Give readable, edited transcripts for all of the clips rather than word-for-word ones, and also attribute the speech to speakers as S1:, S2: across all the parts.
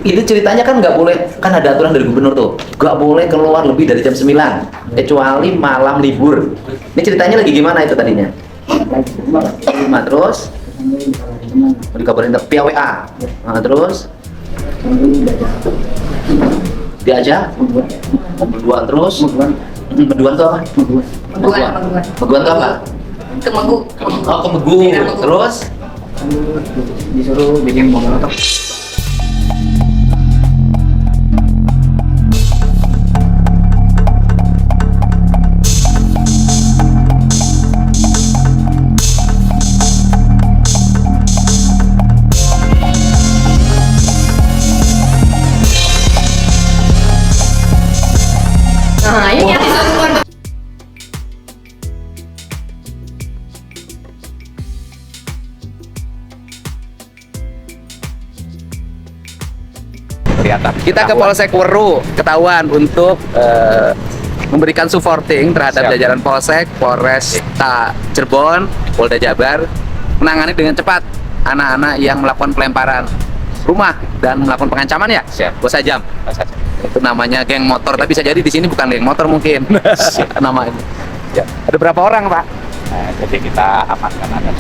S1: ini ceritanya kan nggak boleh, kan ada aturan dari gubernur tuh, nggak boleh keluar lebih dari jam 9 kecuali malam libur. Ini ceritanya lagi gimana itu tadinya? Terus dikabarin via WA. Nah, terus diajak berduaan terus. Berduaan tuh apa? Berduaan tuh apa?
S2: Kemegu.
S1: Oh, kemegu. Terus
S3: disuruh bikin bom molotov.
S2: Nah, ini yang disuruh.
S1: kita ke Polsek Weru ketahuan untuk memberikan supporting terhadap jajaran Polsek, Polresta Cirebon, Polda Jabar menangani dengan cepat anak-anak yang melakukan pelemparan rumah dan melakukan pengancaman ya. Bos jam. Itu namanya geng motor, tapi bisa jadi di sini bukan geng motor mungkin. Namanya. Ya. Ada berapa orang, Pak?
S3: Nah, jadi kita amankan ada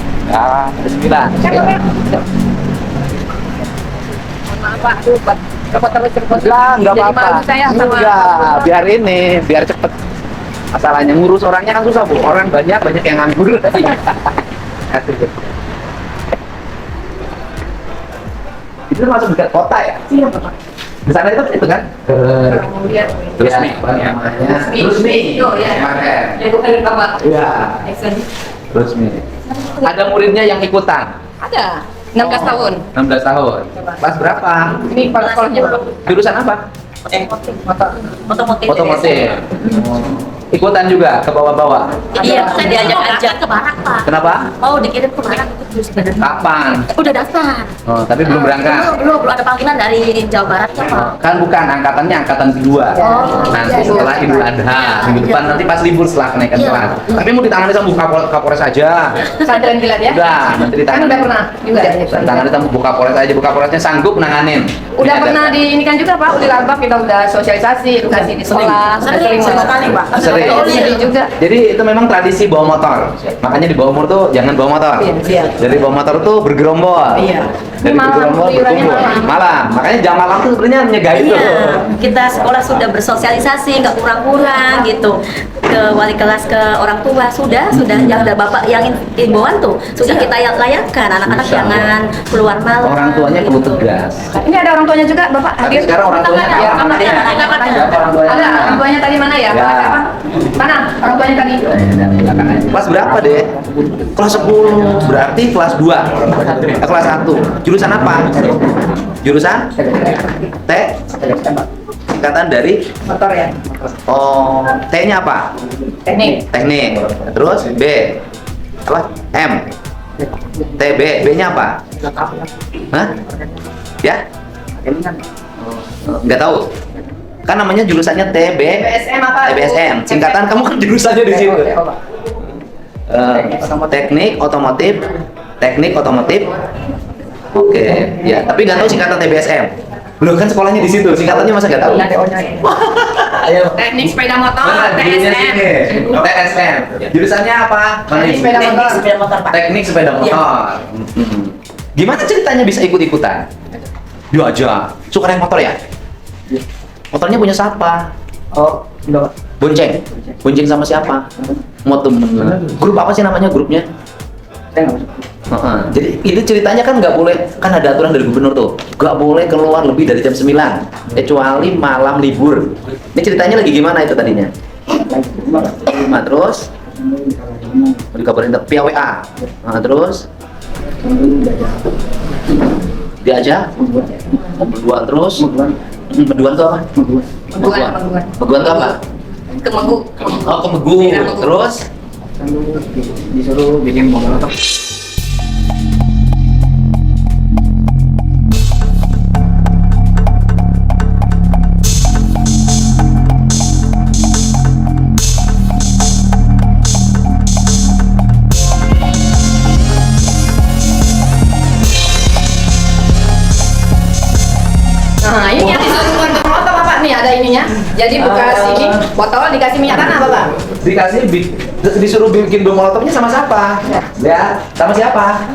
S3: 9.
S2: Maaf Pak, aduh, Pak terus
S1: Lah, nggak
S2: jadi
S1: apa-apa.
S2: malu saya sama
S1: Enggak, biar ini, biar cepet. Masalahnya ngurus orangnya kan susah, Bu. Orang banyak yang nganggur. Itu masuk dekat kota ya?
S2: Iya Pak.
S1: Di sana itu kan?
S2: Kemudian
S1: Terus nih, apa namanya? Terus nih,
S2: Itu ya.
S1: kemarin.
S2: Ya bukan Bapak.
S1: Iya,
S2: Action.
S1: terus nih. Ada muridnya yang ikutan.
S2: Ada 16 tahun.
S1: 16 tahun. Kelas berapa?
S2: Ini kepala sekolahnya Bapak.
S1: Jurusan apa?
S2: Otomotif.
S1: Otomotif. Ikutan juga ke bawah-bawah.
S4: Iya, saya diajak ke barak, Pak.
S1: Kenapa?
S4: Oh, dikirim ke barak terus.
S1: Kapan?
S4: Udah daftar.
S1: Oh, tapi belum berangkat.
S4: Belum ada panggilan dari Jawa Barat ya, Pak.
S1: Kan bukan, angkatannya angkatan kedua.
S4: Oh,
S1: Nanti
S4: iya,
S1: setelah
S4: iya.
S1: Idul Adha, minggu depan nanti pas libur setelah kenaikan
S4: Iya.
S1: kelas. Tapi mau ditangani sama Bu Kapolres aja.
S2: Pesantren kilat ya?
S1: Udah, nanti
S2: Kan
S1: ditangani.
S2: udah pernah juga.
S1: Ditangani sama Bu Kapolres aja. Bu Kapolresnya sanggup nanganin.
S2: Udah
S1: Ini
S2: pernah
S1: ada-
S2: di ini kan juga Pak, udah lambak kita udah sosialisasi, edukasi di sekolah.
S4: Sering sekali, Pak.
S1: Sering.
S2: Sering juga.
S1: Jadi itu memang tradisi bawa motor. Makanya di bawah umur tuh jangan bawa motor.
S2: Iya.
S1: Jadi bawa motor tuh bergerombol.
S2: Iya.
S1: Dari
S2: Ini malam,
S1: bergerombol
S2: keluyurannya
S1: berkumpul.
S2: malam.
S1: Malam. Makanya jam malam tuh sebenarnya menjaga itu.
S4: Iya, kita sekolah sudah bersosialisasi, nggak kurang-kurang gitu. Ke wali kelas, ke orang tua sudah yang ada bapak yang imbauan tuh sudah kita layangkan anak-anak
S1: Insya Allah.
S4: jangan keluar malam.
S1: Orang tuanya perlu
S4: gitu.
S1: tegas.
S2: Ini ada orang tuanya juga Bapak
S1: Tapi
S2: hadir.
S1: sekarang orang tuanya
S2: Ada,
S1: ya,
S2: orang tuanya.
S1: siapa orang tuanya?
S2: Ada orang tuanya tadi mana ya?
S1: Ya.
S2: Siapa? Mana orang tuanya tadi?
S1: Kelas berapa deh? Kelas 10. Berarti kelas 2. Kelas 1. Jurusan apa? Jurusan T. Singkatan dari
S2: Motor ya.
S1: oh, T-nya apa?
S2: Teknik.
S1: Teknik. Terus B. Apa? M. TB. B-nya apa? Hah? Ya? Nggak tahu. Kan namanya jurusannya TB.
S2: TBSM apa?
S1: TBSM. Singkatan kamu kan jurusannya di situ. Teknik otomotif. Teknik otomotif. Oke, ya. Tapi nggak tahu singkatan TBSM. Loh kan sekolahnya di situ. Singkatannya masa nggak tahu?
S2: Ada O-nya ya.
S1: Ayo.
S2: Teknik sepeda motor,
S1: Benar, judulnya
S2: TSM.
S1: sini. TSM. Jurusannya apa?
S2: Teknik sepeda motor.
S4: Sepeda motor, Pak.
S1: Teknik sepeda motor. Gimana ceritanya bisa ikut-ikutan? Dia aja. Suka naik motor ya? Motornya punya siapa?
S3: Oh, enggak.
S1: Bonceng. Bonceng sama siapa? Mau temen. Grup apa sih namanya grupnya?
S3: Saya enggak masuk.
S1: Jadi ini ceritanya kan nggak boleh, kan ada aturan dari gubernur tuh, nggak boleh keluar lebih dari jam 9 kecuali malam libur. Ini ceritanya lagi gimana itu tadinya? Terus dikabarin via WA. Terus diajak berduaan terus. Berduaan tuh apa?
S2: Peguan.
S1: Berduaan tuh apa?
S2: Kemegu.
S1: Oh, kemegu. Terus
S3: Disuruh bikin bom molotov.
S2: Nah, ini yang disuruh untuk motor Bapak nih ada ininya. Jadi bekas ini botol dikasih minyak tanah Bapak.
S1: Disuruh bikin bom molotofnya sama siapa? Ya, sama siapa?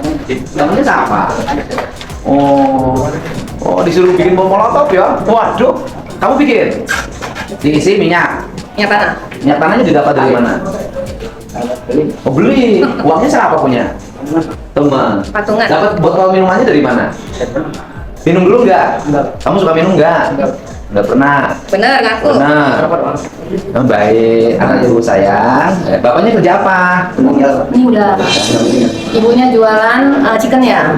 S1: Namanya siapa? Oh, disuruh bikin bom molotov ya? Waduh, kamu bikin? Diisi minyak.
S2: Minyak tanah.
S1: Minyak tanahnya didapat dari mana? Oh, beli. Uangnya siapa punya? Teman.
S2: Patungan.
S1: Dapat botol minumannya dari mana? Minum dulu nggak? Kamu suka minum nggak? Nggak pernah.
S2: Bener ngaku.
S1: Benar. Oh, baik, anak ibu sayang. Bapaknya kerja apa?
S2: Ini udah. Ibunya jualan chicken ya.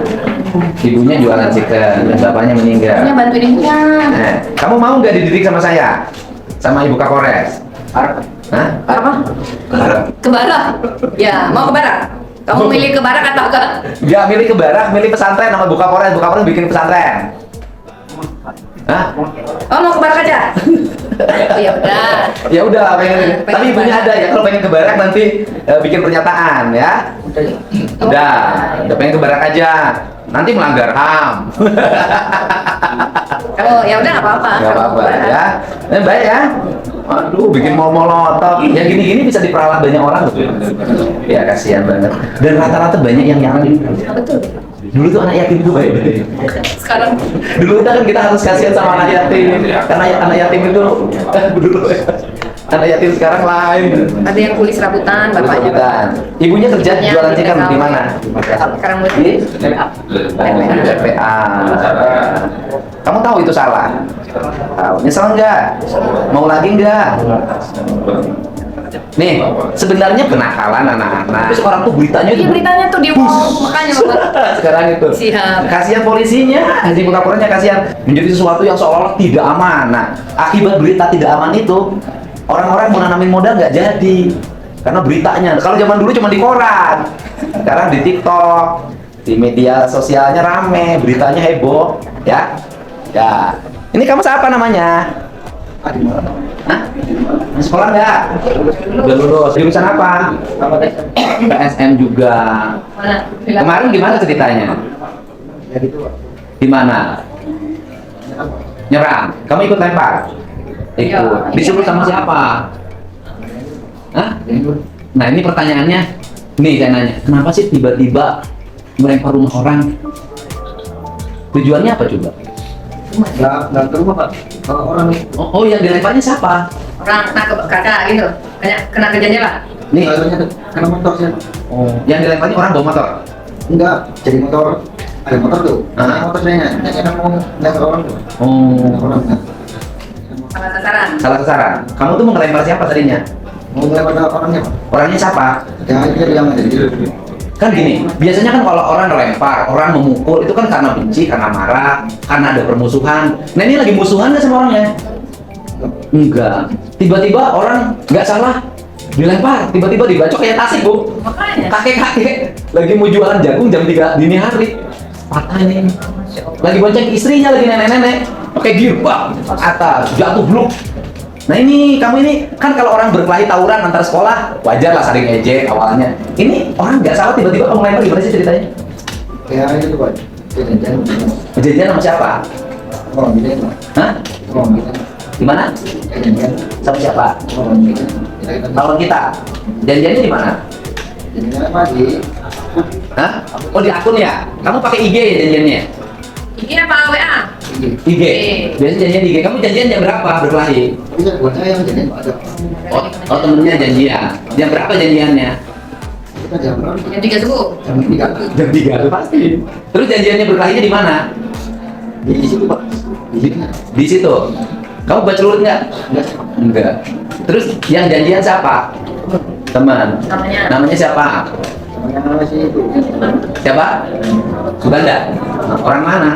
S1: Ibunya jualan chicken, dan bapaknya meninggal.
S2: Ibunya bantuin ibunya.
S1: Kamu mau nggak dididik sama saya? Sama ibu Kapolres? Hah?
S2: Apa? Ke barak. Ya, mau ke barak. Kamu milih ke barak atau ke?
S1: Nggak milih ke barak, milih pesantren sama ibu Kapolres. Ibu Kapolres bikin pesantren. Hah?
S2: Oh, mau ke barak aja? Oh ya udah.
S1: Ya udah, pengen. Tapi ibunya ada ya. Kalau pengen ke barak nanti bikin pernyataan ya. Udah pengen ke barak aja. Nanti melanggar HAM.
S2: Kalau ya udah nggak apa-apa.
S1: Nggak apa-apa ya. Baik ya. Aduh, bikin molotov. Yang gini-gini bisa diperalat banyak orang tuh. Ya kasihan banget. Dan rata-rata banyak yang yatim.
S2: Betul.
S1: Dulu tuh anak yatim itu baik.
S2: Sekarang
S1: Dulu kita harus kasihan sama anak yatim. Karena anak yatim itu dulu. Anak yatim sekarang lain.
S2: ada yang kulis rabutan, bapaknya.
S1: Rabutan. Ibunya kerja
S2: Ibunya
S1: jualan chicken
S2: kerja
S1: di mana?
S2: Sekarang
S1: Di TPA. Kamu tahu itu salah? Tahu. Nyesel nggak? Mau lagi nggak? Nih, sebenarnya kenakalan anak-anak. Terus orang tuh beritanya
S2: Iya
S1: itu
S2: beritanya tuh di mall, makanya Bapak.
S1: sekarang itu.
S2: Siap.
S1: Kasihan polisinya, di buka korannya kasihan. Menjadi sesuatu yang seolah-olah tidak aman. Nah, akibat berita tidak aman itu, orang-orang mau nanamin modal nggak jadi. Karena beritanya, kalau zaman dulu cuma di koran. Sekarang di TikTok, di media sosialnya rame, beritanya heboh, ya. Ya. Ini kamu siapa namanya? Hah? Sekolah nggak? Udah lulus. Jurusan apa? PSM juga.
S2: Mana?
S1: Kemarin gimana ceritanya? Di mana? Nyerang. Kamu ikut lempar? Ikut. Disuruh sama siapa? Hah? Nah ini pertanyaannya. Nih saya nanya. Kenapa sih tiba-tiba melempar rumah orang? Tujuannya apa coba?
S5: Nggak ke rumah Pak. Kalau orang
S1: Oh yang dilemparnya siapa?
S2: Orang kena ke kaca gitu, kena kerjanya lah.
S1: Nih.
S5: karena motor sih.
S1: Oh. Yang dilemparnya orang bawa motor?
S5: Enggak, jadi motor. Ada motor tuh.
S1: Ah.
S5: Motor saya nggak mau nggak orang tuh.
S1: Oh.
S5: Orang nggak.
S2: Salah sasaran.
S1: Salah sasaran. Kamu tuh mau ngelempar siapa tadinya?
S5: Mau mulai pada orangnya Pak.
S1: Orangnya siapa?
S5: Jangan aja bilang aja.
S1: Kan gini, biasanya kan kalau orang ngelempar, orang memukul itu kan karena benci, karena marah, karena ada permusuhan. Nah ini lagi musuhan nggak sama orangnya? Enggak. Tiba-tiba orang nggak salah dilempar, tiba-tiba dibacok kayak Tasik bu.
S2: Makanya.
S1: Kakek-kakek lagi mau jualan jagung jam 3 dini hari, patah nih. Lagi bonceng istrinya lagi nenek-nenek, pakai gear bang atas jatuh bluk. Nah ini kamu ini kan kalau orang berkelahi tawuran antar sekolah wajar lah saling ejek awalnya. Ini orang nggak salah tiba-tiba kamu lempar, gimana sih ceritanya?
S5: Kayak itu Pak. Jajan.
S1: Kejadian sama siapa?
S5: Orang kita Pak.
S1: Hah?
S5: Orang kita.
S1: Di mana?
S5: Jajan.
S1: Sama siapa?
S5: Orang kita. Kita
S1: Lawan kita. Janjiannya di mana?
S5: Jajan apa di?
S1: Hah? Oh di akun ya? Kamu pakai IG ya janjiannya?
S2: Ini apa WA?
S1: IG. Biasanya janjian di IG. Kamu janjian jam berapa berkelahi?
S5: Bisa buat saya yang jajan Pak ada.
S1: Oh temennya janjian. Jam berapa janjiannya?
S5: Kita jam berapa?
S2: Yang 3 subuh.
S5: Jam 3.
S1: Jam 3 pasti. Terus janjiannya berkelahinya di mana?
S5: Di situ Pak. Di situ.
S1: Di situ. Kamu baca celurit nggak?
S5: Enggak.
S1: Enggak. Terus yang janjian siapa? Teman. Namanya siapa?
S5: Namanya si itu.
S1: Siapa? Suganda. Orang mana?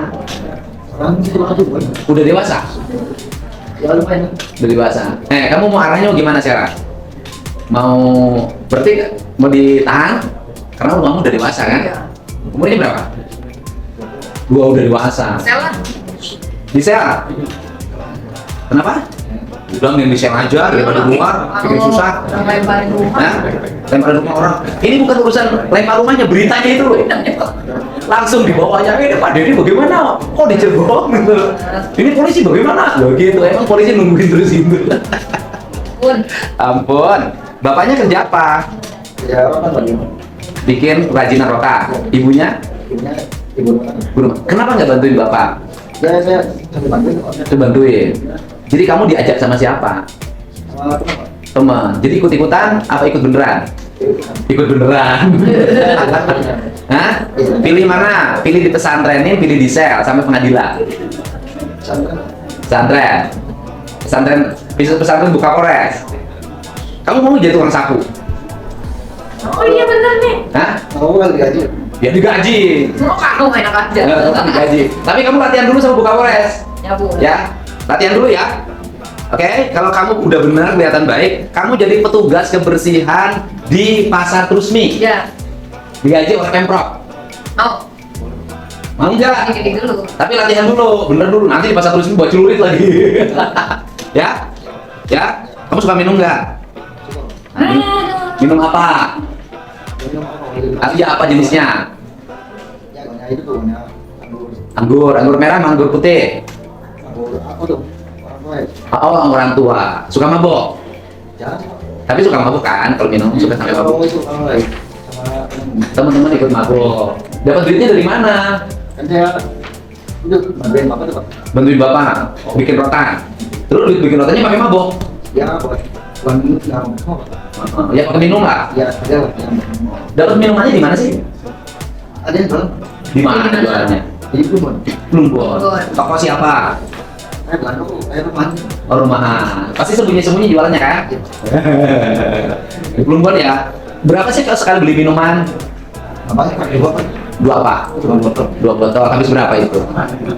S5: Orang itu aja Pak.
S1: Udah dewasa?
S5: Ya lumayan.
S1: Udah dewasa. Kamu mau arahnya gimana sekarang? Mau berarti mau ditahan? Karena kamu udah dewasa kan?
S2: Iya.
S1: Umurnya berapa? 2 udah dewasa.
S2: Sel lah.
S1: Di sel? Kenapa? Udah mending di sel aja daripada keluar, bikin susah.
S2: Orang lemparin rumah.
S1: Hah? lempar rumah orang. Ini bukan urusan lempar rumahnya, beritanya itu loh. Langsung dibawanya, ini Pak Deddy bagaimana? Kok di Cirebon gitu. Ini polisi bagaimana? Loh gitu, emang polisi nungguin terus itu. Ampun. Bapaknya kerja apa?
S5: Ya orang kan lagi.
S1: Bikin kerajinan roka. Ibunya?
S5: Ibunya ibu rumah.
S1: Ibu rumah. Kenapa nggak bantuin bapak?
S5: Saya sambil bantuin kok.
S1: Itu bantuin. Jadi kamu diajak sama siapa?
S5: Sama teman Pak.
S1: Teman. Jadi ikut-ikutan apa ikut beneran? Ikut beneran. Hah? Pilih mana? Pilih di pesantrenin, pilih di sel sampai pengadilan.
S5: Sambil
S1: Pesantren. Pesantren, bisa pesantren buka Polres. Kamu mau jadi tukang sapu?
S2: Oh iya bener nih.
S1: Hah?
S5: mau kan digaji.
S1: Ya digaji.
S2: Mau kamu enak aja.
S1: Digaji. Tapi kamu latihan dulu sama buka Polres.
S2: Ya bu.
S1: Ya, latihan dulu ya. Oke, kalau kamu udah benar kelihatan baik, kamu jadi petugas kebersihan di Pasar Trusmi.
S2: Ya.
S1: Digaji oleh Pemprov.
S2: Mau.
S1: Mau nggak?
S2: Gini dulu.
S1: Tapi latihan dulu, bener dulu. Nanti di Pasar Trusmi buat celurit lagi. Ya, ya. Kamu suka minum nggak? Minum apa? Ya apa jenisnya?
S5: Ya banyak itu tuh banyak anggur.
S1: Anggur merah, sama anggur putih.
S5: Anggur apa tuh? Orang tua ya.
S1: Oh, orang tua. Suka mabok?
S5: Jangan sih Pak.
S1: Tapi suka mabok kan? Kalau minum suka sampai
S5: Kalau
S1: mabok.
S5: itu orang lain sama
S1: Teman-teman ikut mabok. Dapat duitnya dari mana?
S5: kan saya itu bantuin apa tuh Pak?
S1: Bantuin bapak bikin rotan. Terus duit bikin rotannya pakai mabok.
S5: Ya buat minum yang
S1: Ya pakai minum lah.
S5: ya ada lah yang
S1: Dapat minumannya di mana sih?
S5: ada yang jual
S1: Di mana jualannya?
S5: di Plumbon.
S1: Plumbon. Toko siapa?
S5: Saya bilang tuh saya rumah.
S1: Oh, rumahan. Pasti sembunyi-sembunyi jualannya kan? Di Plumbon ya. Berapa sih kalau sekali beli minuman?
S5: Apa sih Pak? Dua Pak?
S1: Dua apa?
S5: Cuma botol.
S1: Dua botol. Habis berapa itu?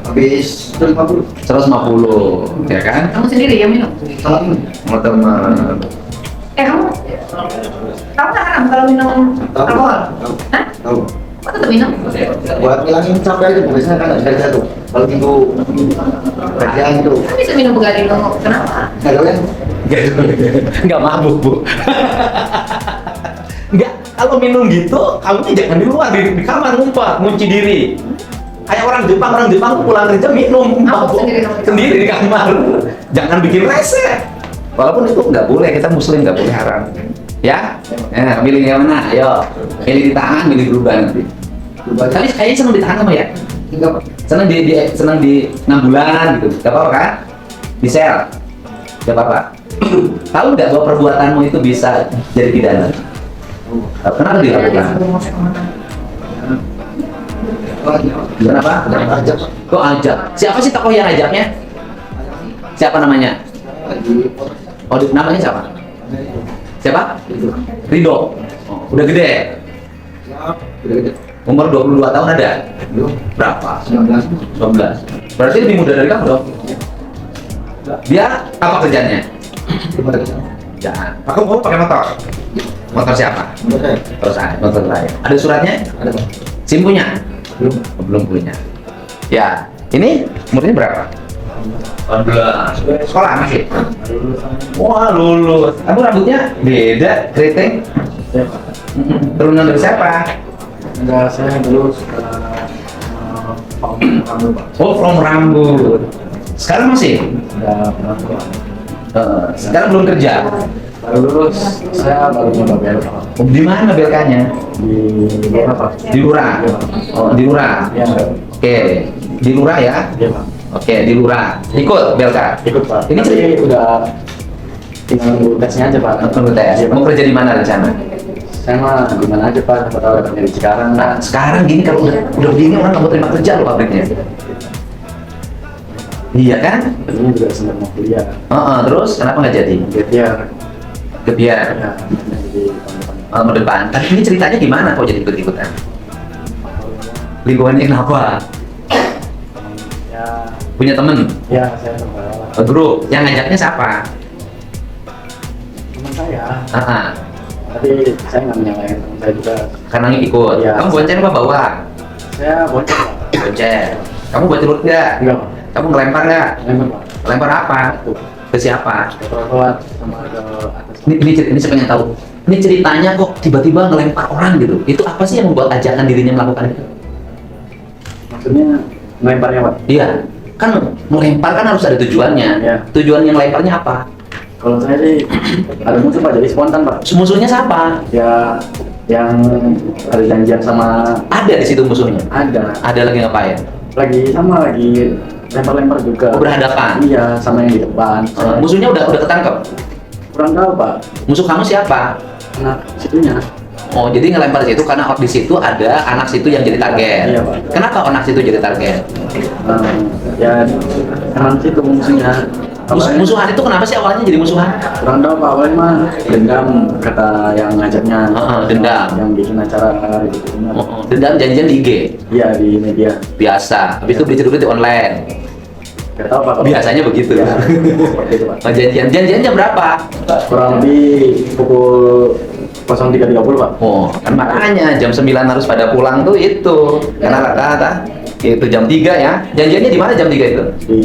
S5: Habis 150.
S1: 150, ya kan?
S2: Kamu sendiri yang minum.
S5: Salah ini.
S1: Mau teman.
S2: Kamu tahu nggak haram kalau minum alkohol?
S5: Tahu.
S2: Hah?
S5: Tahu.
S2: Kok tetap minum?
S5: Buat ngilangin capek aja biasanya kan nggak bisa tuh. Kalau minggu kerjaan itu
S2: Kan bisa minum begadang dong. Kenapa?
S5: nggak ada yang
S1: Nggak mabuk, Bu. Nggak, kalau minum gitu, kamu jangan di luar, di kamar ngumpet, ngunci diri. Kayak orang Jepang tuh pulang kerja minum, mabuk sendiri di kamar. Jangan bikin rese. Walaupun itu nggak boleh, kita muslim nggak boleh haram. Ya, milih yang mana? Ayo, milih ditahan, milih berubah nanti. Tapi kayaknya seneng ditahan kamu ya?
S5: enggak Pak.
S1: Seneng di 6 bulan gitu, gak apa-apa kan? Di sel, gak apa-apa. Tahu nggak bahwa perbuatanmu itu bisa jadi pidana? Kenapa dilakukan? Kenapa?
S5: Aja Pak.
S1: Kok ajak? Siapa sih tokoh yang ajaknya? Siapa namanya?
S5: Lagi
S1: Oh, namanya siapa? Siapa? Ridho. Oh, udah gede.
S5: siap udah gede.
S1: Umur 22 tahun ada?
S5: Belum.
S1: Berapa?
S5: 19.
S1: 19. Berarti lebih muda dari kamu dong? Dia apa kerjanya?
S5: Belum ada kesana.
S1: Jangan. Kamu pakai motor? Motor siapa?
S5: Menurut saya
S1: Motor saya. Ada suratnya?
S5: ada Pak.
S1: SIM punya?
S5: Belum.
S1: Oh, belum punya. Ya, ini umurnya berapa? 18. Sekolah masih? Wah, lulus. Kamu rambutnya beda, keriting. Turunan dari siapa?
S5: Enggak, saya dulu rambut Pak.
S1: Oh, from rambut. Sekarang masih?
S5: Enggak pernah keluar.
S1: Sekarang belum kerja.
S5: Baru lulus, saya baru nyoba belok Pak.
S1: Oh, di mana belkanya?
S5: Di mana Pak?
S1: Di Lurah. Oh, di Lurah.
S5: Ya,
S1: Oke, di Lurah ya.
S5: iya Pak.
S1: Oke, di Lurah. Ikut belka.
S5: Ikut Pak.
S1: Ini
S5: Ini udah tinggal nunggu tesnya aja Pak.
S1: Menurut tes.
S5: Iya, Pak.
S1: Mau kerja di mana rencana?
S5: Saya mah gimana aja Pak, dapat tahu dapatnya di Cikarang.
S1: Nah, sekarang gini kalau udah begini orang nggak mau terima kerja loh pabriknya. Iya kan?
S5: Tadinya juga sempat mau kuliah.
S1: Terus kenapa nggak jadi?
S5: Biar
S1: Kebiar.
S5: ya, jadi tahun depan.
S1: Tahun depan. Tapi ini ceritanya gimana kok jadi ikut-ikutan? Lingkungannya kenapa?
S5: Ya,
S1: Punya temen?
S5: ya saya sempat
S1: Grup? Yang ngajaknya siapa?
S5: teman saya. Tapi saya nggak menyalahin teman saya juga.
S1: Karena ikut.
S5: Iya.
S1: Kamu bonceng apa bawa?
S5: Saya bonceng Pak.
S1: Bonceng. Kamu buat celut nggak?
S5: Enggak Pak.
S1: Kamu ngelempar nggak?
S5: Lempar Pak.
S1: Lempar apa?
S5: Tuh,
S1: Ke siapa?
S5: ke trotoar sama ke atas.
S1: Ini saya pengen tahu. Ini ceritanya kok tiba-tiba ngelempar orang gitu. Itu apa sih yang membuat ajakan dirinya melakukan itu?
S6: Maksudnya melemparnya Pak?
S1: Iya, kan melempar kan harus ada tujuannya.
S6: Iya.
S1: Tujuan yang melemparnya apa?
S6: Kalau saya sih ada musuh Pak, jadi spontan Pak.
S1: Musuhnya siapa?
S6: Ya yang ada janjian sama
S1: Ada di situ musuhnya.
S6: ada.
S1: Ada lagi ngapain?
S6: Lagi lempar-lempar juga.
S1: Oh, berhadapan.
S6: Iya, sama yang di depan.
S1: Musuhnya udah ketangkep.
S6: Kurang tahu Pak.
S1: Musuh kamu siapa?
S6: Anak situnya.
S1: Oh, jadi ngelempar di situ karena di situ ada anak situ yang jadi target.
S6: Iya, Pak.
S1: Kenapa anak situ jadi target?
S6: Ya karena situ musuhnya.
S1: Musuhan itu kenapa sih awalnya jadi musuhan?
S6: Kurang tahu Pak, awalnya mah dendam kata yang ngajaknya.
S1: Dendam.
S6: Yang bikin acara gitu.
S1: Dendam janjian di IG.
S6: Iya di media.
S1: Biasa. Habis itu beli cerita di online.
S6: Gak tahu Pak.
S1: Biasanya begitu.
S6: Ya, seperti itu Pak.
S1: Oh, janjiannya berapa?
S6: Kurang lebih pukul 03.30 Pak.
S1: Oh, kan makanya jam 9 harus pada pulang tuh itu. Karena rata-rata itu jam 3 ya. Janjiannya di mana jam 3 itu?
S6: Di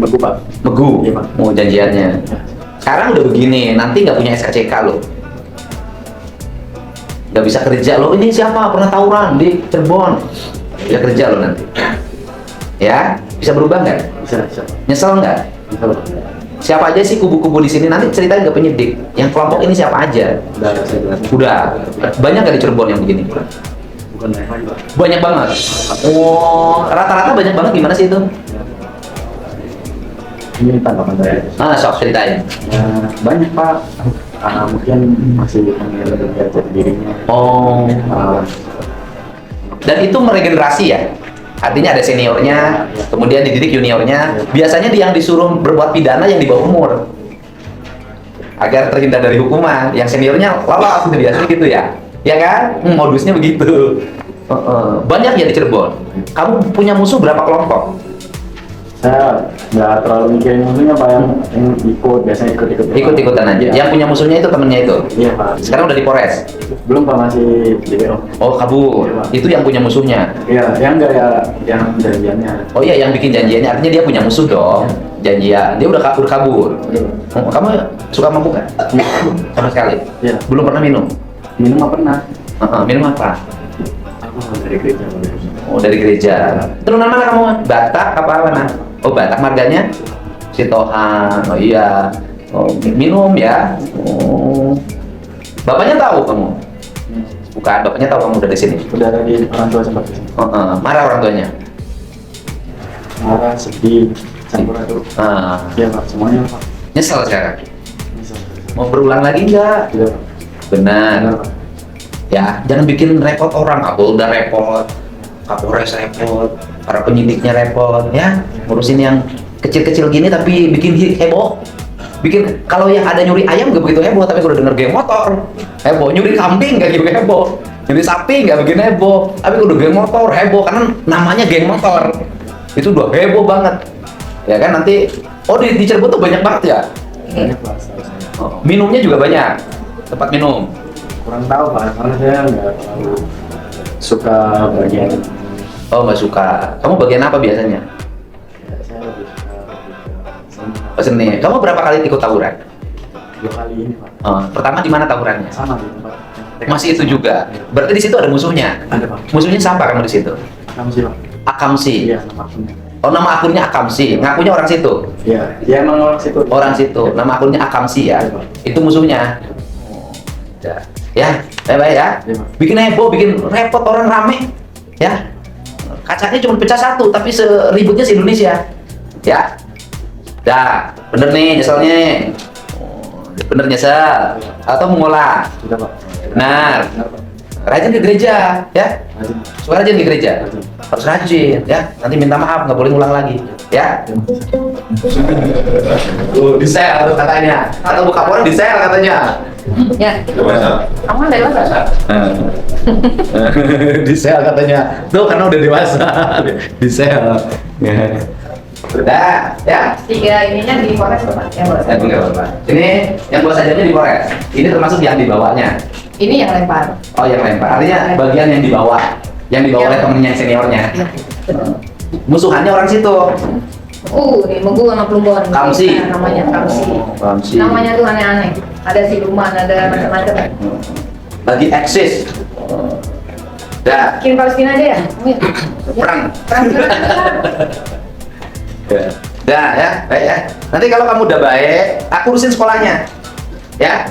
S6: Megu Pak.
S1: Megu.
S6: Iya, Pak.
S1: Mau janjiannya. Sekarang udah begini, nanti nggak punya SKCK loh. Nggak bisa kerja loh. Ini siapa? Pernah tawuran di Cirebon. Bisa kerja loh nanti. Ya, bisa berubah nggak?
S6: Bisa.
S1: Nyesel nggak?
S6: Bisa Pak.
S1: Siapa aja sih kubu-kubu di sini? Nanti ceritain ke penyidik. Yang kelompok ini siapa aja?
S6: Udah saya jelasin.
S1: Udah. Banyak nggak di Cirebon yang begini?
S6: Bukan naik lagi Pak.
S1: Banyak banget. Oh, rata-rata banyak banget gimana sih itu?
S6: Ini tanggapan saya.
S1: Sok ceritain.
S6: Ya, banyak Pak. Mungkin masih pengen lebih jati dirinya.
S1: Oh. Dan itu meregenerasi ya? Artinya ada seniornya, kemudian dididik juniornya. Biasanya yang disuruh berbuat pidana yang di bawah umur, agar terhindar dari hukuman. Yang seniornya lolos, itu biasanya gitu ya? Ya kan? Modusnya begitu. Banyak ya di Cirebon. Kamu punya musuh berapa kelompok?
S6: Saya nggak terlalu mikirin musuhnya Pak, yang ikut, biasanya ikut-ikut.
S1: Ikut-ikutan aja. Yang punya musuhnya itu temennya itu.
S6: Iya Pak.
S1: Sekarang udah di Polres.
S6: Belum Pak, masih di BO.
S1: Oh, kabur. Itu yang punya musuhnya.
S6: Iya, yang enggak ya, yang janjiannya.
S1: Oh iya, yang bikin janjiannya. Artinya dia punya musuh dong. Janjian. Dia udah kabur. Oh, kamu suka mabuk nggak? Sama sekali.
S6: Iya.
S1: Belum pernah minum.
S6: Minum nggak pernah.
S1: Minum apa?
S6: Aku dari gereja.
S1: Oh, dari gereja. Turunan mana kamu? Batak apa mana? Oh, Batak marganya? Sitohan. Oh iya. Oh, minum ya. Oh. Bapaknya tahu kamu? Bukan, bapaknya tahu kamu udah di sini.
S6: Udah dari orang tua sempat kesini.
S1: Marah orang tuanya.
S6: Marah, sedih, campur aduk. Iya Pak, semuanya Pak.
S1: Nyesel sekarang.
S6: Bisa.
S1: Mau berulang lagi nggak?
S6: Tidak Pak.
S1: Benar.
S6: Benar, Pak.
S1: Ya, jangan bikin repot orang. Kapolda repot, Kapolres repot, para penyidiknya repot, ya. Ngurusin yang kecil-kecil gini tapi bikin heboh. Bikin kalau yang ada nyuri ayam nggak begitu heboh, tapi kalau denger geng motor heboh. Nyuri kambing nggak gitu heboh. Nyuri sapi nggak bikin heboh, tapi kalau geng motor heboh karena namanya geng motor. Itu udah heboh banget. Ya kan nanti di Cirebon tuh banyak banget ya.
S6: Banyak Pak.
S1: Minumnya juga banyak. Tempat minum.
S6: Kurang tahu Pak, karena saya nggak terlalu suka bagian.
S1: Oh, nggak suka. Kamu bagian apa biasanya?
S6: Ya, saya lebih suka
S1: Seni. Kamu berapa kali ikut tawuran?
S6: 2 kali ini Pak.
S1: Pertama di mana tawurannya?
S6: Sama di tempat.
S1: Masih itu juga. Berarti di situ ada musuhnya.
S6: Ada Pak.
S1: Musuhnya siapa kamu di situ?
S6: Kamu sih Pak.
S1: Akamsi.
S6: Iya, nama akunnya.
S1: Oh, nama akunnya Akamsi. Ngakunya orang situ.
S6: Iya, dia emang orang situ.
S1: Orang situ. Nama akunnya Akamsi ya.
S6: Iya, Pak.
S1: Itu musuhnya. Ya, baik-baik ya.
S6: Iya, Pak.
S1: Bikin heboh, bikin repot orang rame. Ya. Kacanya cuma pecah satu, tapi seributnya se-Indonesia. Ya. Dah, bener nih nyeselnya. Bener nyesel. Atau mengolah.
S6: Sudah Pak.
S1: Benar.
S6: Benar Pak.
S1: Rajin ke gereja, ya.
S6: Rajin.
S1: Suka rajin ke gereja.
S6: Rajin.
S1: Harus rajin, ya. Nanti minta maaf, nggak boleh ngulang lagi, ya. Di sel katanya. Atau buka porno di sel katanya.
S2: Ya. Kamu kan dewasa.
S1: Di sel katanya. Tuh karena udah dewasa. Di sel. Udah, ya.
S2: 3 ininya di Polres Pak. Yang Polres.
S1: Enggak apa-apa. Ini yang buat sajarnya di Polres. Ini termasuk yang di bawahnya.
S2: Ini yang lempar.
S1: Oh, yang lempar. Artinya bagian yang di bawah. Yang dibawa oleh temennya yang seniornya.
S2: Iya.
S1: Musuhannya orang situ.
S2: Nih Megu sama Plumbon.
S1: Kamsi.
S2: Namanya Kamsi.
S1: Kamsi.
S2: Namanya tuh aneh-aneh. Ada siluman, ada macam-macam.
S1: Lagi eksis. Dah.
S2: Kirim Palestina aja ya?
S1: Perang.
S2: Perang.
S1: Dah ya, baik ya. Nanti kalau kamu udah baik, aku urusin sekolahnya. Ya.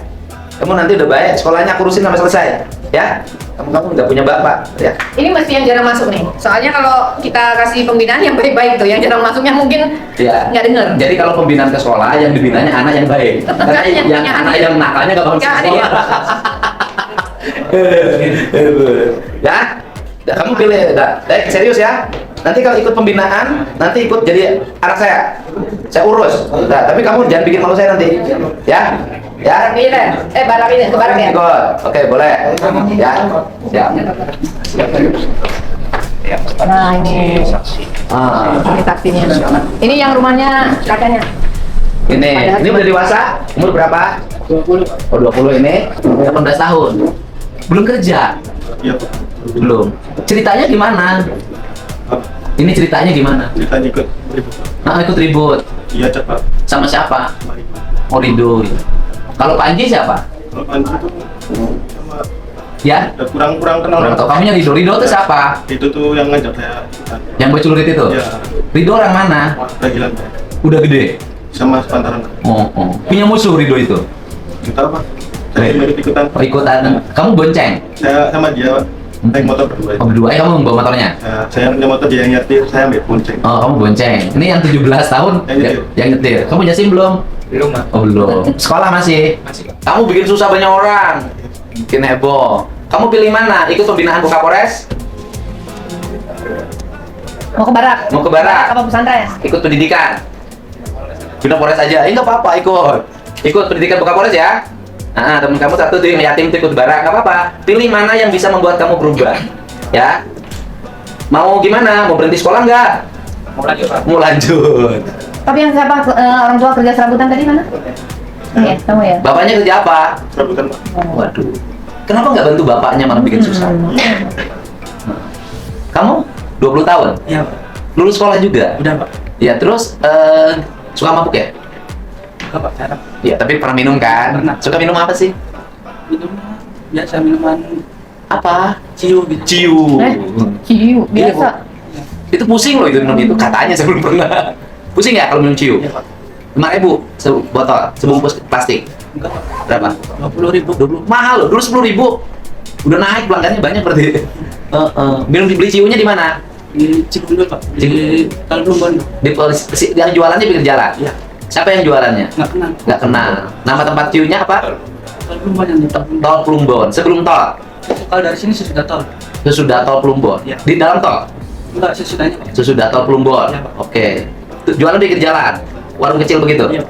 S1: Kamu nanti udah baik, sekolahnya aku urusin sampai selesai. Ya. Kamu nggak punya bapak, ya.
S2: Ini mesti yang jarang masuk nih. Soalnya kalau kita kasih pembinaan yang baik-baik tuh, yang jarang masuknya mungkin
S1: Ya.
S2: nggak denger.
S1: Jadi kalau pembinaan ke sekolah, yang dibinanya anak yang baik. Karena
S2: Yang
S1: yang
S2: punya
S1: anak
S2: hati.
S1: yang nakalnya nggak bangun
S2: Nggak ada
S1: sekolah. Ya, dah, kamu pilih, dah. Serius ya. Nanti kalau ikut pembinaan, nanti ikut jadi anak saya urus. Nah, tapi kamu jangan bikin malu saya nanti, ya. Ya.
S2: Barak ini deh. Barak ini, ke barak ya.
S1: Ikut. Oke, boleh. Ya. Siap.
S2: Nah ini, ini taksinya. Ini yang rumahnya kakaknya.
S1: Ini udah dewasa, umur berapa?
S6: 20.
S1: Oh, 20 ini 18 tahun. Belum kerja?
S6: Iya Pak.
S1: Belum. Ceritanya gimana? Ini ceritanya gimana?
S6: Kita ikut ribut.
S1: Nah, ikut ribut.
S6: Iya cepat.
S1: Sama siapa?
S6: Mari.
S1: Oh, Ridho. Kalau Panji siapa?
S6: Kalau Panji itu sama
S1: Ya?
S6: udah kurang kenal.
S1: Orang tau kamunya Ridho. Ridho itu siapa?
S6: Itu tuh yang ngajak saya ikutan.
S1: Yang baju lurit itu?
S6: Iya.
S1: Ridho orang mana?
S6: Udah gila Pak.
S1: Udah gede?
S6: Sama sepantaran.
S1: Oh. Punya musuh Ridho itu?
S6: Kita apa? Saya ikut ikutan.
S1: Oh, ikutan. Kamu bonceng?
S6: Saya sama dia Pak. Naik motor berdua.
S1: Oh, berdua. Kamu bawa motornya?
S6: Saya punya motor, dia yang nyetir, saya ambil bonceng.
S1: Oh, kamu bonceng. Ini yang 17 tahun
S6: Yang nyetir.
S1: yang nyetir. Kamu punya SIM belum?
S3: Belum, Mas.
S1: Oh, belum. Sekolah masih?
S3: Masih.
S1: Kamu bikin susah banyak orang. Bikin heboh. Kamu pilih mana? Ikut pembinaan Kapolres?
S2: Mau ke barak.
S1: Mau ke barak?
S2: Apa pesantren?
S1: Ikut pendidikan? Bina Polres aja. Nggak apa-apa, ikut. Ikut pendidikan Kapolres ya. Nah, temen kamu satu tuh yang yatim tuh ikut barak, nggak apa-apa. Pilih mana yang bisa membuat kamu berubah. Ya. Mau gimana? Mau berhenti sekolah nggak?
S3: Mau lanjut, Pak.
S1: Mau lanjut.
S2: Tapi yang siapa orang tua kerja serabutan tadi mana? Iya, kamu ya.
S1: Bapaknya kerja apa?
S6: Serabutan Pak.
S1: Waduh. Kenapa nggak bantu bapaknya malah bikin susah? Kamu 20 tahun?
S3: Iya, Pak.
S1: Lulus sekolah juga?
S3: Udah, Pak.
S1: Ya, terus suka mabuk ya?
S3: Enggak, Pak. Saya
S1: Ya, tapi pernah minum kan?
S3: Pernah.
S1: Suka minum apa sih?
S3: minumnya biasa minuman
S1: Apa?
S3: ciu gitu.
S1: Ciu.
S2: Ciu,
S1: Iya,
S2: biasa.
S1: Bu. Itu pusing loh itu minum itu. Katanya saya belum pernah. Pusing ya kalau minum ciu?
S3: Iya, Pak.
S1: 5.000 sebotol, sebungkus plastik.
S3: Enggak, Pak.
S1: Berapa?
S3: 20.000.
S1: 20. Mahal loh. Dulu 10.000. Udah naik pelanggannya banyak berarti. Minum dibeli ciunya di mana?
S3: Di Cikundul, Pak. Di Talblumbon.
S1: Di yang jualannya pinggir jalan.
S3: Iya.
S1: Siapa yang jualannya?
S3: Enggak kenal.
S1: Nggak kenal. Nama tempat ciunya apa?
S3: Talblumbon yang di Talblumbon.
S1: Tol Plumbon. Sebelum tol.
S3: Kalau dari sini sesudah tol.
S1: Sesudah tol Plumbon.
S3: Iya.
S1: Di dalam tol.
S3: Enggak, sesudahnya, Pak.
S1: Sesudah tol Plumbon.
S3: Iya, Pak.
S1: Oke. Tuh, jualan di pinggir jalan. Warung kecil begitu.
S3: Iya.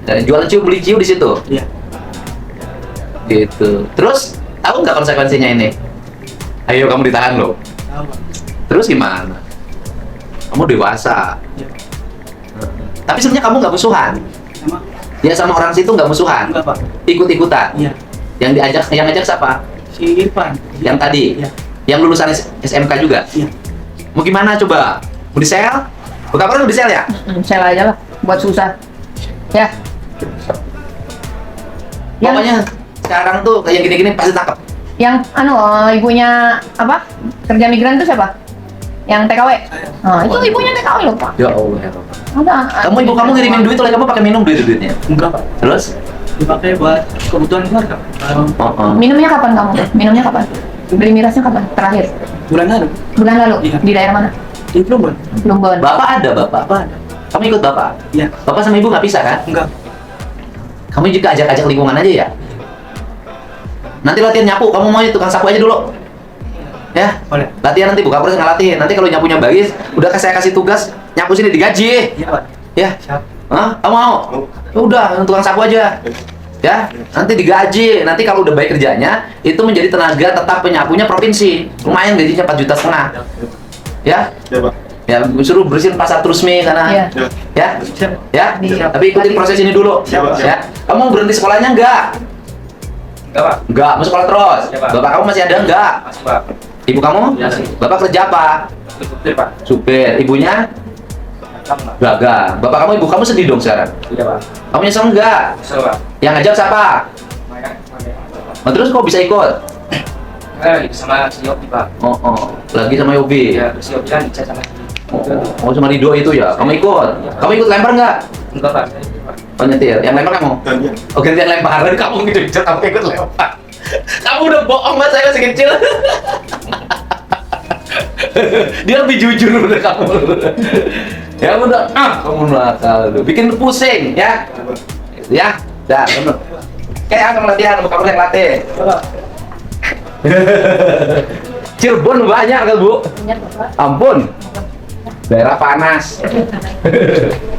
S1: Dan jualan ciu, beli ciu di situ.
S3: Iya.
S1: Gitu. Terus tahu nggak konsekuensinya ini? Ayo kamu ditahan loh.
S3: Tahu, Pak.
S1: Terus gimana? Kamu dewasa.
S3: Iya.
S1: Tapi sebenarnya kamu nggak musuhan.
S3: Sama
S1: Ya sama orang situ nggak musuhan.
S3: enggak, Pak.
S1: Ikut-ikutan.
S3: Iya.
S1: Yang ngajak siapa?
S3: Si Irfan.
S1: Yang tadi.
S3: Iya.
S1: Yang lulusan SMK juga.
S3: Iya.
S1: Mau gimana coba? Mau di sel? Bukan mau di sel ya?
S2: Sel aja lah, buat susah. Ya. Yang,
S1: Pokoknya sekarang tuh kayak gini-gini pasti tangkap.
S2: yang ibunya apa? Kerja migran itu siapa? Yang TKW. Nah, itu ibunya TKW loh, Pak.
S1: Ya Allah.
S2: Ada.
S1: Ibu kamu ngirimin duit oleh kamu pakai minum duitnya.
S3: Enggak, Pak.
S1: Terus?
S3: Dipakai buat kebutuhan keluarga.
S2: Minumnya kapan kamu? Minumnya kapan? Beli mirasnya kapan? Terakhir.
S3: Bulan lalu
S2: Bulan lalu.
S3: Iya.
S2: Di daerah mana?
S3: di Plumbon.
S2: Plumbon.
S1: Bapak ada bapak.
S3: Apa ada?
S1: Kamu ikut bapak?
S3: Iya.
S1: Bapak sama ibu nggak bisa kan?
S3: Enggak.
S1: Kamu juga ajak-ajak lingkungan aja ya? Nanti latihan nyapu, kamu mau tukang sapu aja dulu. Ya?
S3: Boleh.
S1: Latihan nanti buka proses ngelatiin. Nanti kalau nyapunya bagus, udah saya kasih tugas nyapu sini digaji.
S3: Iya, Pak.
S1: Ya?
S3: Siap.
S1: Hah? Kamu mau? Ya udah, tukang sapu aja. Ya, nanti digaji. Nanti kalau udah baik kerjanya, itu menjadi tenaga tetap penyapunya provinsi. Lumayan gajinya 4,5 juta. Ya?
S6: Ya Pak.
S1: Ya, suruh bersihin pasar Trusmi sana.
S2: Iya.
S6: Ya.
S1: Ya?
S3: Siap.
S1: Ya?
S2: Iya.
S1: Tapi ikutin proses ini dulu.
S6: Siap, Pak.
S1: Ya? Kamu berhenti sekolahnya enggak?
S3: Enggak, Pak.
S1: Enggak, mau sekolah terus.
S3: Iya, Pak.
S1: Bapak kamu masih ada enggak?
S3: Masih, Pak.
S1: Ibu kamu?
S3: Iya, sih.
S1: Bapak kerja apa?
S3: Supir, Pak.
S1: Supir. Ibunya? Gagal. Bapak kamu, ibu kamu sedih dong sekarang.
S6: Iya Pak.
S1: Kamu nyesel nggak?
S6: Kesel Pak.
S1: Yang ngajak siapa? Nah, terus kok bisa ikut?
S6: Lagi sama si Yopi Pak.
S1: Oh, lagi sama Yobi.
S6: Iya, terus si Yopi kan dicat sama
S1: Oh, sama Rido itu ya. Kamu ikut? Kamu ikut lempar nggak?
S6: enggak Pak.
S1: Oh, nyetir. Yang lempar kamu?
S6: Gantian.
S1: Oh, gantian lemparan. Kamu gitu, kamu ikut lempar. Kamu udah bohong mas, saya masih kecil. Dia lebih jujur udah kamu. Ya udah, kamu nakal lu. Bikin pusing ya. Ya, dah, bener. Kayak akan latihan, kamu yang latih. Cirebon banyak kan Bu? Ampun. Daerah panas.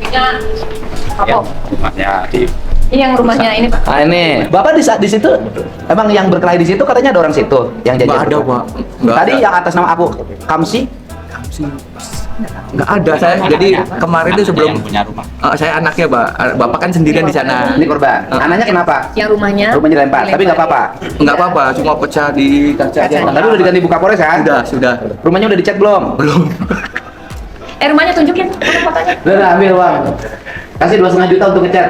S3: Ya, rumahnya di
S2: Ini yang rumahnya ini Pak.
S1: Ah ini, Bapak di situ emang yang berkelahi di situ katanya ada orang situ yang jajan.
S7: Nggak ada,
S1: Bapak?
S7: Pak. Nggak
S1: Tadi
S7: ada.
S1: yang atas nama aku Kamsi.
S7: Nggak ada saya. Jadi kemarin itu sebelum
S3: yang punya rumah.
S7: saya anaknya Pak. Bapak kan sendirian di sana.
S1: Ini korban. Anaknya kenapa?
S2: Yang rumahnya.
S1: Rumahnya dilempar, tapi nggak apa-apa.
S7: Nggak apa-apa, cuma pecah di kaca aja.
S1: Tapi udah diganti buka Polres kan?
S7: Sudah.
S1: Rumahnya udah dicat belum?
S7: Belum.
S2: Rumahnya tunjukin foto-fotonya.
S1: Udah ambil uang. Kasih 2,5 juta untuk ngecat.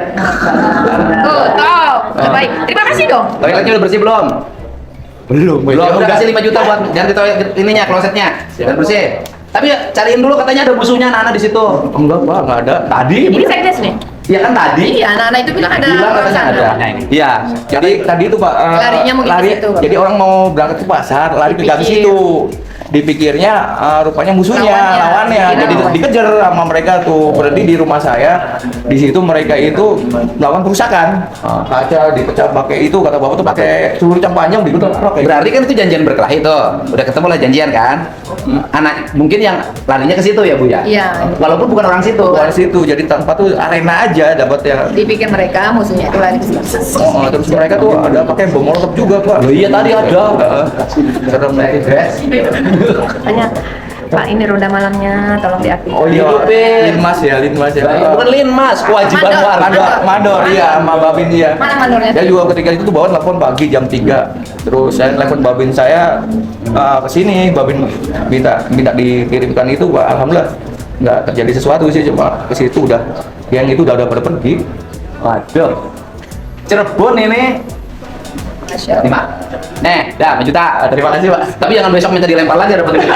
S2: Tahu. Baik. Terima kasih dong.
S1: Toiletnya udah bersih belum?
S7: Belum.
S1: Belum. Udah kasih 5 juta buat ganti toilet ininya, klosetnya. Dan bersih. Tapi ya, cariin dulu katanya ada musuhnya anak-anak di situ.
S7: Enggak Pak, nggak ada.
S1: Tadi?
S2: Ini sekdes nih.
S1: Iya kan tadi?
S2: Iya, anak-anak itu bilang ada
S1: Bilang
S2: orang
S1: katanya
S2: sana.
S1: ada. Iya.
S7: Jadi tadi itu Pak,
S2: Larinya mungkin ke situ, Pak.
S7: Jadi orang mau berangkat ke pasar, lari ke gang
S2: Dipikir.
S7: situ. Dipikirnya rupanya musuhnya, lawannya.
S2: Iya,
S7: Jadi
S2: lawan.
S7: dikejar sama mereka tuh. Berarti di rumah saya, di situ mereka itu melakukan perusakan. Kaca dipecah pakai itu, kata bapak tuh pakai celurucan panjang digunakan pakai.
S1: Berarti kan itu janjian berkelahi tuh. Udah ketemu lah janjian kan? Anak mungkin yang larinya ke situ ya Bu ya?
S2: Iya.
S1: Walaupun bukan orang situ.
S7: Bukan situ, jadi tanpa tuh arena aja dapat ya.
S2: Dipikir mereka musuhnya itu lari ke sini.
S7: Terus mereka tuh ada pakai bom molotov juga Pak.
S1: Loh iya tadi ada.
S7: Serem banget guys.
S2: Tanya, Pak ini ronda malamnya tolong diaktifkan.
S7: Oh iya,
S1: Hidupin.
S7: Linmas ya.
S1: Bukan Linmas, kewajiban
S2: Mandor.
S1: warga.
S7: Mandor, iya, sama Babin iya.
S2: Mana mandornya?
S7: Saya juga ketika itu tuh bawa telepon pagi jam 3. Terus saya telepon Babin saya ke sini, Babin minta dikirimkan itu, Pak. Alhamdulillah nggak terjadi sesuatu sih, cuma ke situ udah yang itu udah pada pergi.
S1: Waduh. Cirebon ini.
S2: Masya Allah.
S1: 5. Nih, dah 1 juta.
S7: Terima kasih, Pak.
S1: Tapi jangan besok minta dilempar lagi, dapat duit.